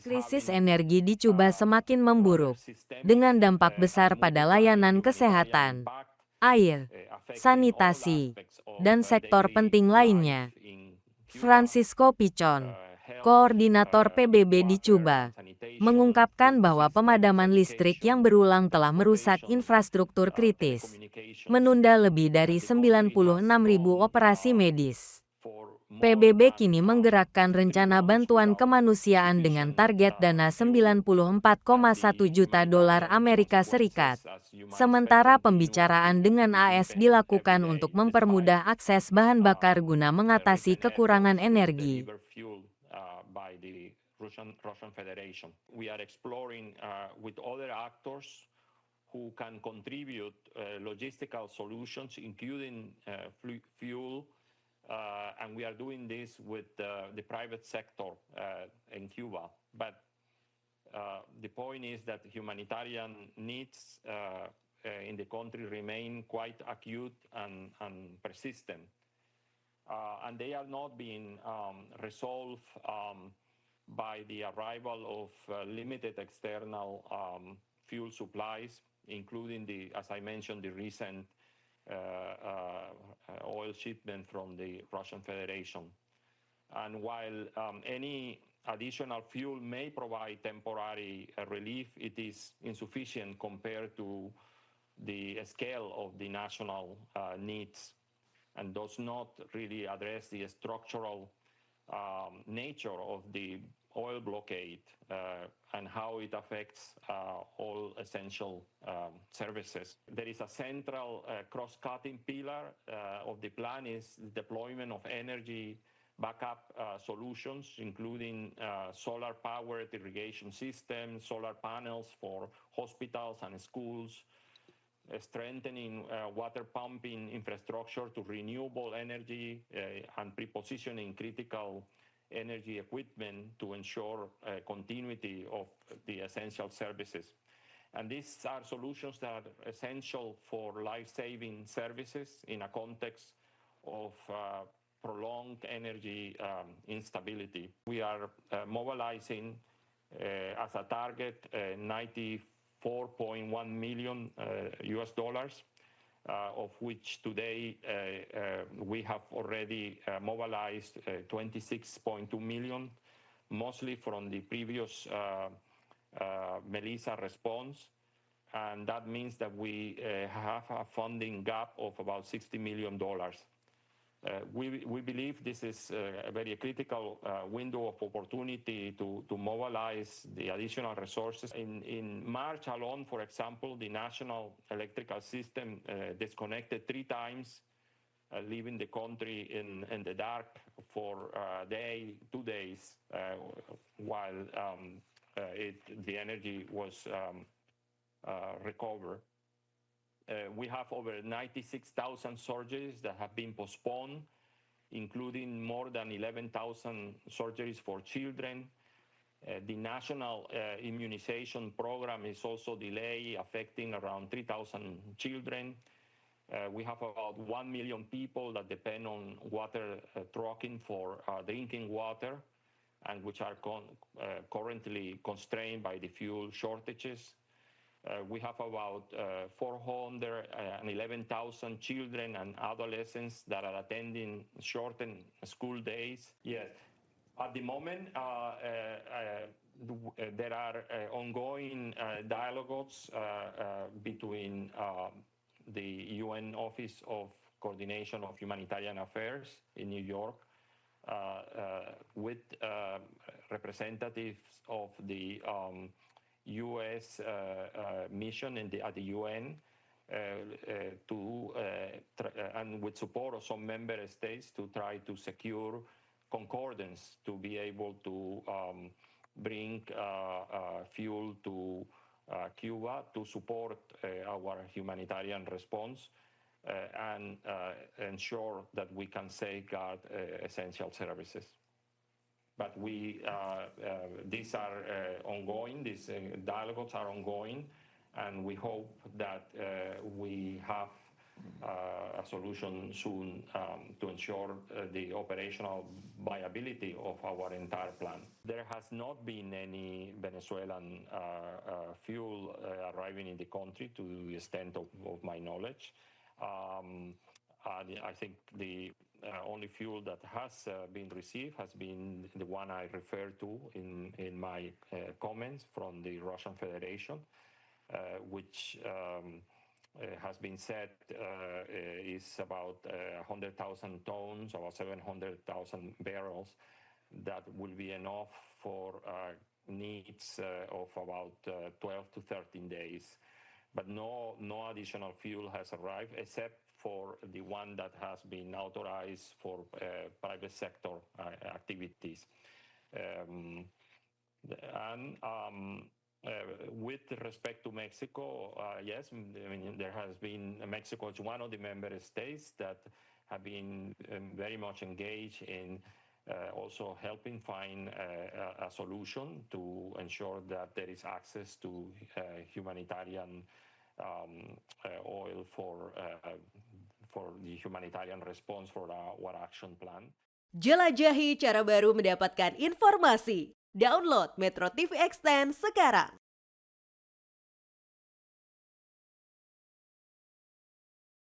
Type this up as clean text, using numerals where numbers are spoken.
Krisis energi di Cuba semakin memburuk, dengan dampak besar pada layanan kesehatan, air, sanitasi, dan sektor penting lainnya. Francisco Pichon, Koordinator PBB di Cuba, mengungkapkan bahwa pemadaman listrik yang berulang telah merusak infrastruktur kritis, menunda lebih dari 96.000 operasi medis. PBB kini menggerakkan rencana bantuan kemanusiaan dengan target dana 94,1 juta dolar Amerika Serikat. Sementara pembicaraan dengan AS dilakukan untuk mempermudah akses bahan bakar guna mengatasi kekurangan energi. Who can contribute logistical solutions, including fuel, and we are doing this with the private sector in Cuba. But the point is that humanitarian needs in the country remain quite acute and persistent. And they are not being resolved by the arrival of limited external fuel supplies, including as I mentioned, the recent oil shipment from the Russian Federation. And while any additional fuel may provide temporary relief, it is insufficient compared to the scale of the national needs and does not really address the structural nature of the oil blockade and how it affects all essential services. There is a central cross-cutting pillar of the plan is the deployment of energy backup solutions, including solar-powered irrigation systems, solar panels for hospitals and schools, strengthening water pumping infrastructure to renewable energy and pre-positioning critical energy equipment to ensure continuity of the essential services. And these are solutions that are essential for life-saving services in a context of prolonged energy instability. We are mobilizing as a target $94.1 million US dollars, of which today we have already mobilized 26.2 million, mostly from the previous Melissa response. And that means that we have a funding gap of about $60 million. We believe this is a very critical window of opportunity to mobilize the additional resources. In March alone, for example, the national electrical system disconnected 3 times, leaving the country in the dark for a day, 2 days, while the energy was recovered. We have over 96,000 surgeries that have been postponed, including more than 11,000 surgeries for children. The national immunization program is also delayed, affecting around 3,000 children. We have about 1 million people that depend on water trucking for drinking water, and which are currently constrained by the fuel shortages. We have about 411,000 children and adolescents that are attending shortened school days. Yes, at the moment, there are ongoing dialogues between the UN Office of Coordination of Humanitarian Affairs in New York with representatives of the U.S. mission at the UN and with support of some member states to try to secure concordance to be able to bring fuel to Cuba to support our humanitarian response and ensure that we can safeguard essential services. But these are ongoing, these dialogues are ongoing, and we hope that we have a solution soon to ensure the operational viability of our entire plant. There has not been any Venezuelan fuel arriving in the country to the extent of my knowledge. I think the only fuel that has been received has been the one I referred to in my comments from the Russian Federation, which has been said is about 100,000 tons, about 700,000 barrels. That will be enough for needs of about 12 to 13 days. But no additional fuel has arrived except for the one that has been authorized for private sector activities. With respect to Mexico, yes, I mean, there has been, Mexico is one of the member states that have been very much engaged in also helping find a solution to ensure that there is access to humanitarian oil for the humanitarian response for our action plan. Jelajahi cara baru mendapatkan informasi. Download MetroTV Extend sekarang.